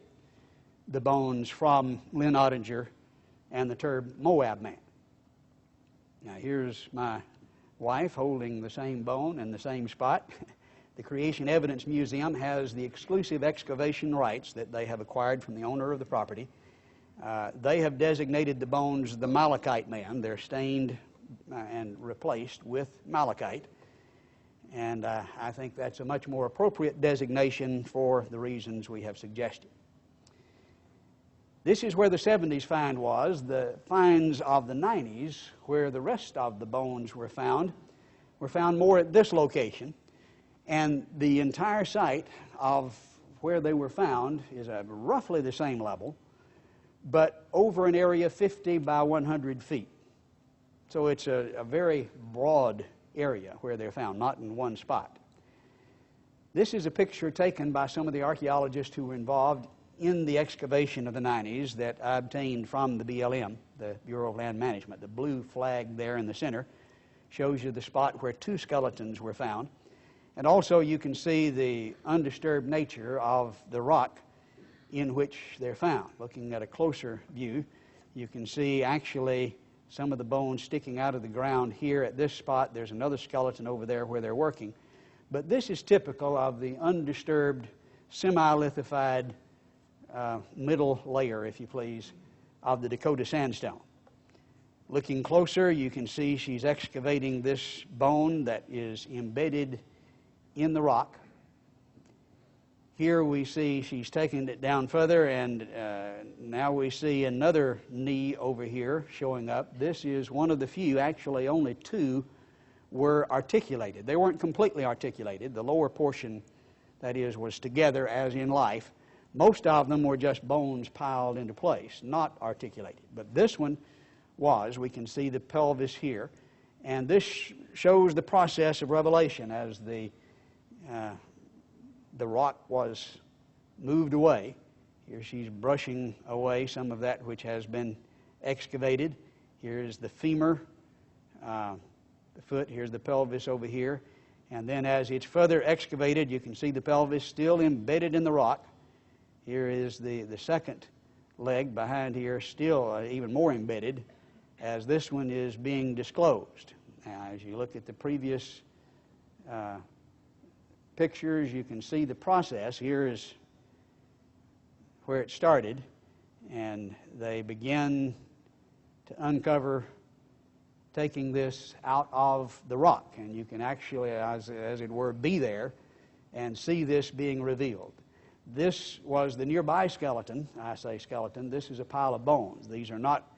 the bones from Lynn Ottinger and the term Moab Man. Now, here's my wife holding the same bone in the same spot. The Creation Evidence Museum has the exclusive excavation rights that they have acquired from the owner of the property. They have designated the bones the Malachite Man. They're stained and replaced with malachite. And I think that's a much more appropriate designation for the reasons we have suggested. This is where the 70s find was. The finds of the 90s, where the rest of the bones were found more at this location. And the entire site of where they were found is at roughly the same level, but over an area 50 by 100 feet. So it's a very broad area where they're found, not in one spot. This is a picture taken by some of the archaeologists who were involved in the excavation of the 90s that I obtained from the BLM, the Bureau of Land Management. The blue flag there in the center shows you the spot where 2 skeletons were found. And also you can see the undisturbed nature of the rock in which they're found. Looking at a closer view, you can see actually some of the bones sticking out of the ground here at this spot. There's another skeleton over there where they're working. But this is typical of the undisturbed, semi-lithified middle layer, if you please, of the Dakota sandstone. Looking closer, you can see she's excavating this bone that is embedded in the rock. Here we see she's taking it down further, and now we see another knee over here showing up. This is one of the few, actually only 2, were articulated. They weren't completely articulated. The lower portion, that is, was together as in life. Most of them were just bones piled into place, not articulated. But this one was. We can see the pelvis here. And this shows the process of revelation as the rock was moved away. Here she's brushing away some of that which has been excavated. Here's the femur, the foot. Here's the pelvis over here. And then as it's further excavated, you can see the pelvis still embedded in the rock. Here is the second leg behind here, still even more embedded, as this one is being disclosed. Now, as you look at the previous pictures, you can see the process. Here is where it started, and they begin to uncover taking this out of the rock, and you can actually, as it were, be there and see this being revealed. This was the nearby skeleton. I say skeleton. This is a pile of bones. These are not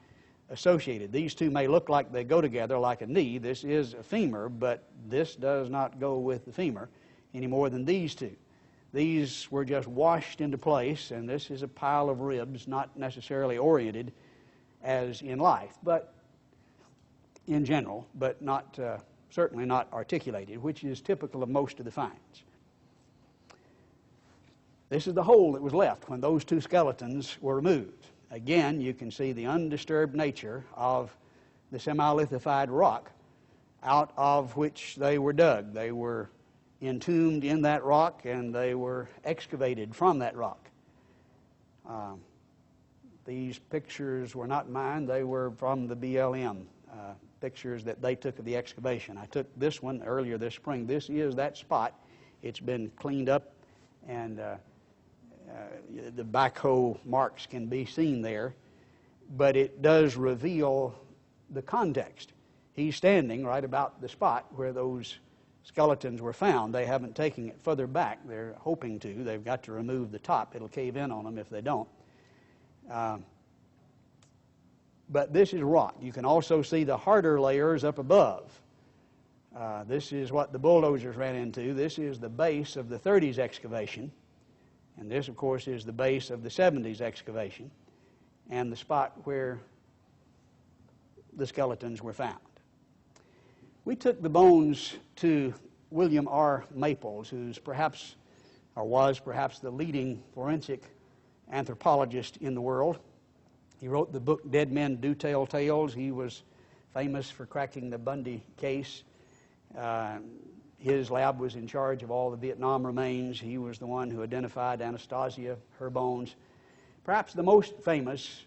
associated. These 2 may look like they go together like a knee. This is a femur, but this does not go with the femur any more than these 2. These were just washed into place, and this is a pile of ribs, not necessarily oriented as in life, but in general, but not certainly not articulated, which is typical of most of the finds. This is the hole that was left when those 2 skeletons were removed. Again, you can see the undisturbed nature of the semi-lithified rock out of which they were dug. They were entombed in that rock, and they were excavated from that rock. These pictures were not mine. They were from the BLM, pictures that they took of the excavation. I took this one earlier this spring. This is that spot. It's been cleaned up, and the backhoe marks can be seen there, but it does reveal the context. He's standing right about the spot where those skeletons were found. They haven't taken it further back. They're hoping to. They've got to remove the top. It'll cave in on them if they don't. But this is rock. You can also see the harder layers up above. This is what the bulldozers ran into. This is the base of the 30s excavation. And this, of course, is the base of the 70s excavation and the spot where the skeletons were found. We took the bones to William R. Maples, who's perhaps, or was perhaps, the leading forensic anthropologist in the world. He wrote the book Dead Men Do Tell Tales. He was famous for cracking the Bundy case. His lab was in charge of all the Vietnam remains. He was the one who identified Anastasia, her bones. Perhaps the most famous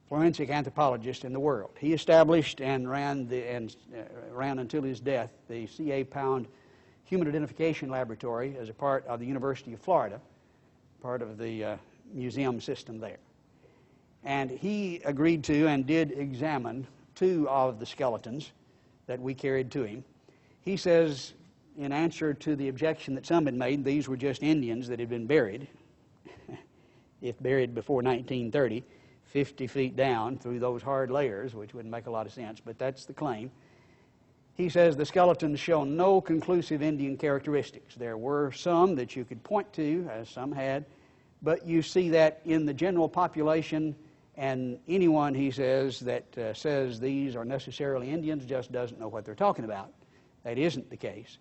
forensic anthropologist in the world. He established and ran until his death the C.A. Pound Human Identification Laboratory as a part of the University of Florida, part of the museum system there. And he agreed to and did examine 2 of the skeletons that we carried to him. He says, in answer to the objection that some had made, these were just Indians that had been buried, if buried before 1930, 50 feet down through those hard layers, which wouldn't make a lot of sense, but that's the claim. He says the skeletons show no conclusive Indian characteristics. There were some that you could point to, as some had, but you see that in the general population, and anyone, he says, that says these are necessarily Indians just doesn't know what they're talking about. That isn't the case.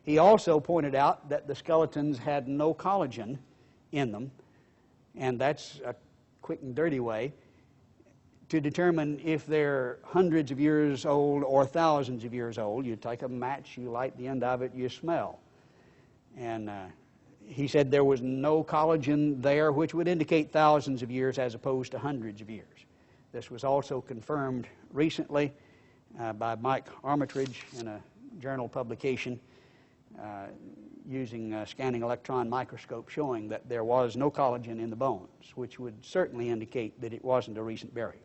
He also pointed out that the skeletons had no collagen in them, and that's a quick and dirty way to determine if they're hundreds of years old or thousands of years old. You take a match, you light the end of it, you smell. And he said there was no collagen there, which would indicate thousands of years as opposed to hundreds of years. This was also confirmed recently by Mike Armitage in a journal publication using a scanning electron microscope, showing that there was no collagen in the bones, which would certainly indicate that it wasn't a recent burial.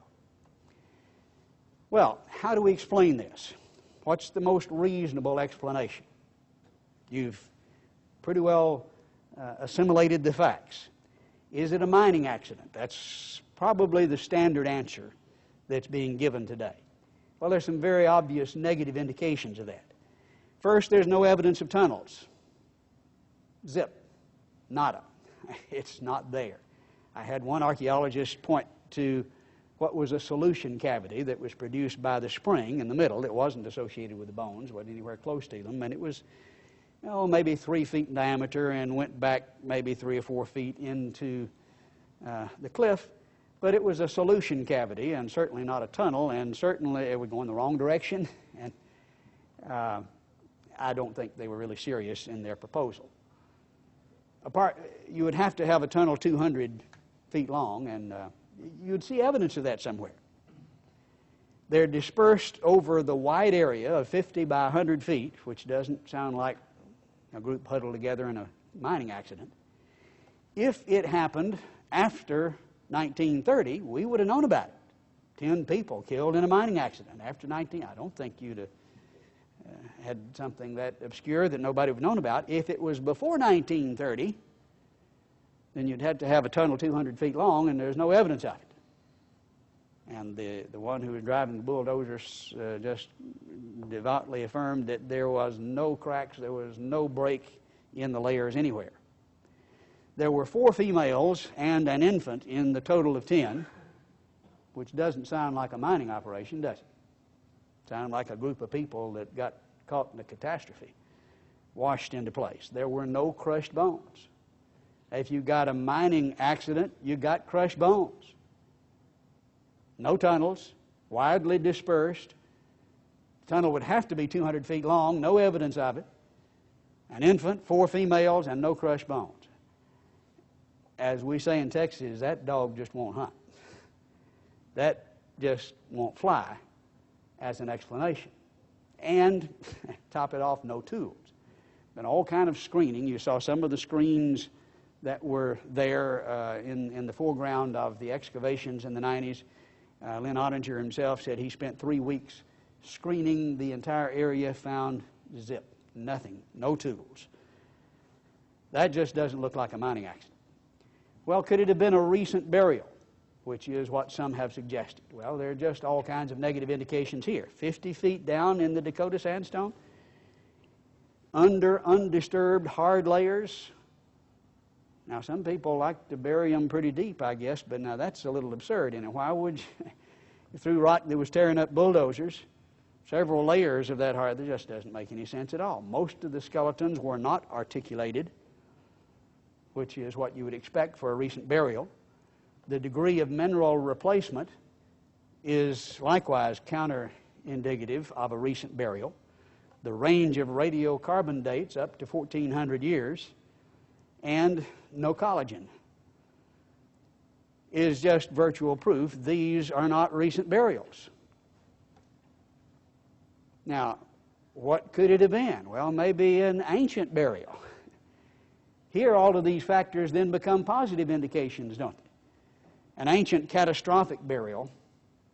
Well, how do we explain this? What's the most reasonable explanation? You've pretty well assimilated the facts. Is it a mining accident? That's probably the standard answer that's being given today. Well, there's some very obvious negative indications of that. First, there's no evidence of tunnels. Zip. Nada. It's not there. I had one archaeologist point to what was a solution cavity that was produced by the spring in the middle. It wasn't associated with the bones, wasn't anywhere close to them, and it was maybe 3 feet in diameter and went back maybe 3 or 4 feet into the cliff. But it was a solution cavity and certainly not a tunnel, and certainly it would go in the wrong direction. And I don't think they were really serious in their proposal. You would have to have a tunnel 200 feet long, and you'd see evidence of that somewhere. They're dispersed over the wide area of 50 by 100 feet, which doesn't sound like a group huddled together in a mining accident. If it happened after 1930, we would have known about it. 10 people killed in a mining accident after 19. I don't think you'd have had something that obscure that nobody would have known about. If it was before 1930, then you'd have to have a tunnel 200 feet long, and there's no evidence of it. And the one who was driving the bulldozers just devoutly affirmed that there was no cracks, there was no break in the layers anywhere. There were 4 females and an infant in the total of 10, which doesn't sound like a mining operation, does it? Sound like a group of people that got caught in a catastrophe, washed into place. There were no crushed bones. If you got a mining accident, you got crushed bones. No tunnels, widely dispersed. The tunnel would have to be 200 feet long, no evidence of it. An infant, 4 females, and no crushed bones. As we say in Texas, that dog just won't hunt. That just won't fly as an explanation. And, top it off, no tools. Been all kind of screening. You saw some of the screens that were there in the foreground of the excavations in the 90s. Lynn Ottinger himself said he spent 3 weeks screening the entire area, found zip, nothing, no tools. That just doesn't look like a mining accident. Well, could it have been a recent burial, which is what some have suggested? Well, there are just all kinds of negative indications here. 50 feet down in the Dakota sandstone, under undisturbed hard layers. Now, some people like to bury them pretty deep, I guess, but now that's a little absurd. And why would you, through rock that was tearing up bulldozers, several layers of that hard, that just doesn't make any sense at all. Most of the skeletons were not articulated, which is what you would expect for a recent burial. The degree of mineral replacement is likewise counter-indicative of a recent burial. The range of radiocarbon dates up to 1,400 years, and no collagen is just virtual proof these are not recent burials. Now, what could it have been? Well, maybe an ancient burial. Here, all of these factors then become positive indications, don't they? An ancient catastrophic burial,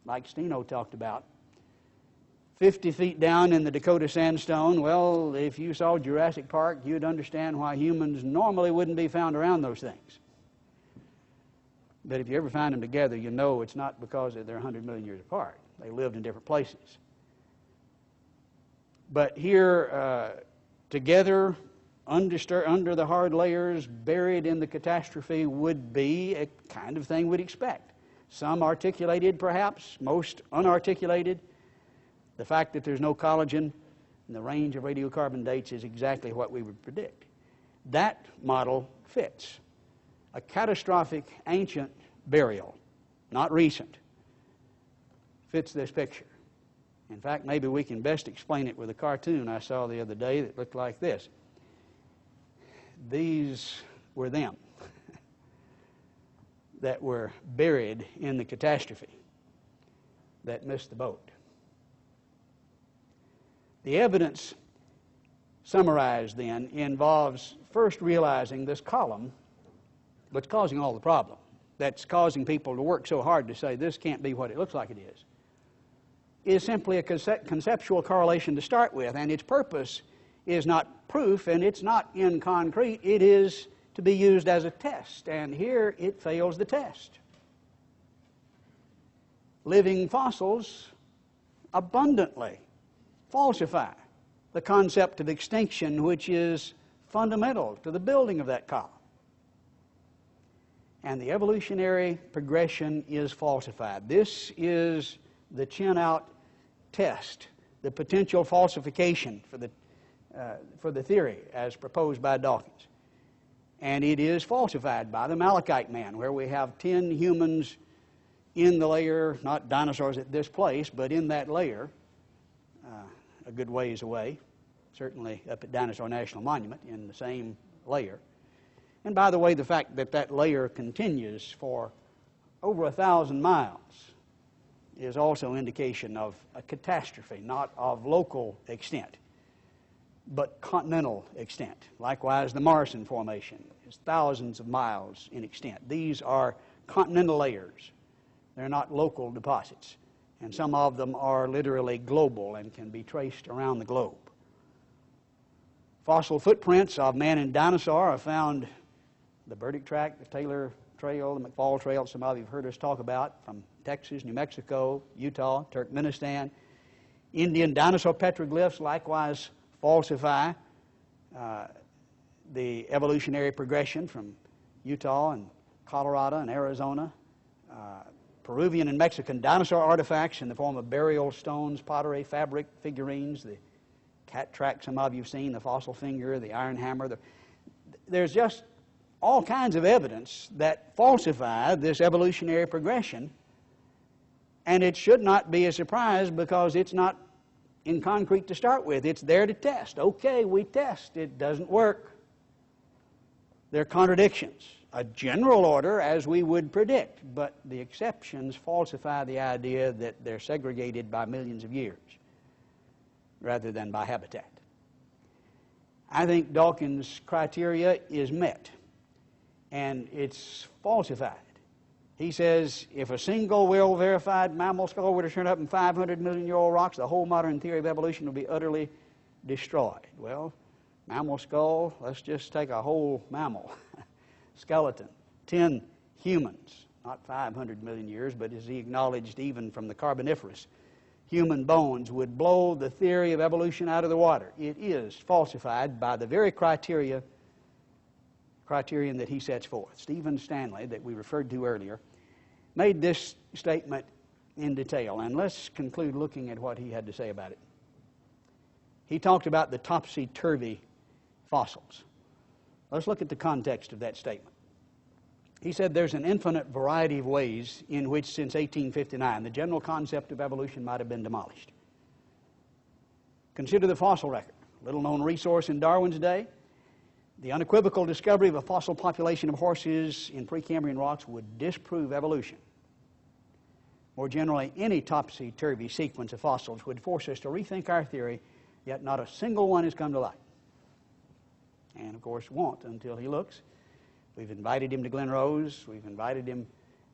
like Steno talked about, 50 feet down in the Dakota sandstone. Well, if you saw Jurassic Park, you'd understand why humans normally wouldn't be found around those things. But if you ever find them together, you know it's not because they're 100 million years apart. They lived in different places. But here, together, under the hard layers, buried in the catastrophe, would be a kind of thing we'd expect. Some articulated, perhaps, most unarticulated. The fact that there's no collagen And the range of radiocarbon dates is exactly what we would predict. That model fits. A catastrophic ancient burial, not recent, fits this picture. In fact, maybe we can best explain it with a cartoon I saw the other day that looked like this. These were them that were buried in the catastrophe that missed the boat. The evidence summarized then involves first realizing this column that's causing all the problem, that's causing people to work so hard to say this can't be what it looks like it is simply a conceptual correlation to start with, and its purpose is not proof, and it's not in concrete. It is to be used as a test, and here it fails the test. Living fossils abundantly falsify the concept of extinction, which is fundamental to the building of that column. And the evolutionary progression is falsified. This is the chin-out test, the potential falsification for the theory as proposed by Dawkins. And it is falsified by the Malachite man, where we have 10 humans in the layer, not dinosaurs at this place, but in that layer, a good ways away, certainly up at Dinosaur National Monument in the same layer. And by the way, the fact that that layer continues for over 1,000 miles is also indication of a catastrophe, not of local extent, but continental extent. Likewise, the Morrison Formation is thousands of miles in extent. These are continental layers. They're not local deposits. And some of them are literally global and can be traced around the globe. Fossil footprints of man and dinosaur are found the Burdick Tract, the Taylor Trail, the McFall Trail, some of you have heard us talk about, from Texas, New Mexico, Utah, Turkmenistan. Indian dinosaur petroglyphs likewise falsify the evolutionary progression from Utah and Colorado and Arizona. Peruvian and Mexican dinosaur artifacts in the form of burial stones, pottery, fabric, figurines, the cat track some of you have seen, the fossil finger, the iron hammer. There's just all kinds of evidence that falsify this evolutionary progression, and it should not be a surprise because it's not in concrete to start with. It's there to test. Okay, we test. It doesn't work. There are contradictions. A general order, as we would predict, but the exceptions falsify the idea that they're segregated by millions of years rather than by habitat. I think Dawkins' criteria is met, and it's falsified. He says if a single well-verified mammal skull were to turn up in 500 million-year-old rocks, the whole modern theory of evolution would be utterly destroyed. Well, mammal skull, let's just take a whole mammal skeleton, 10 humans, not 500 million years, but as he acknowledged, even from the Carboniferous, human bones would blow the theory of evolution out of the water. It is falsified by the very criterion that he sets forth. Stephen Stanley, that we referred to earlier, made this statement in detail, and let's conclude looking at what he had to say about it. He talked about the topsy-turvy fossils. Let's look at the context of that statement. He said there's an infinite variety of ways in which, since 1859, the general concept of evolution might have been demolished. Consider the fossil record, little-known resource in Darwin's day. The unequivocal discovery of a fossil population of horses in Precambrian rocks would disprove evolution. More generally, any topsy-turvy sequence of fossils would force us to rethink our theory, yet not a single one has come to light. And, of course, won't until he looks. We've invited him to Glen Rose. We've invited him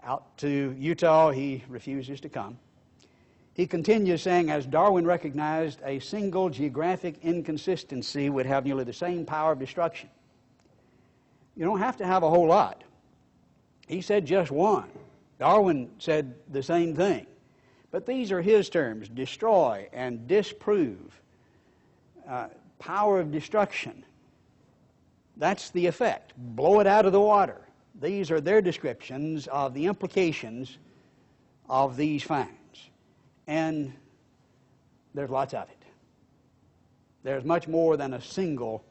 out to Utah. He refuses to come. He continues saying, as Darwin recognized, a single geographic inconsistency would have nearly the same power of destruction. You don't have to have a whole lot. He said just one. Darwin said the same thing. But these are his terms: destroy and disprove, power of destruction. That's the effect. Blow it out of the water. These are their descriptions of the implications of these finds. And there's lots of it. There's much more than a single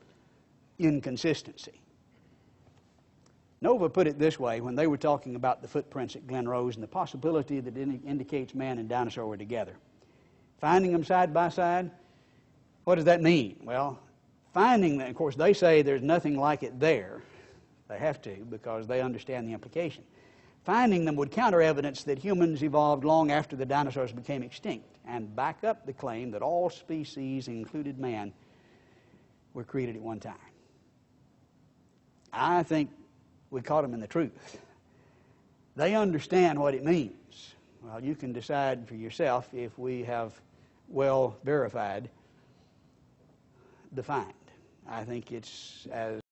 inconsistency. Nova put it this way when they were talking about the footprints at Glen Rose and the possibility that it indicates man and dinosaur were together. Finding them side by side, what does that mean? Well, finding them, of course, they say there's nothing like it there. They have to because they understand the implication. Finding them would counter evidence that humans evolved long after the dinosaurs became extinct and back up the claim that all species, included man, were created at one time. I think we caught them in the truth. They understand what it means. Well, you can decide for yourself if we have well verified the find. I think it's as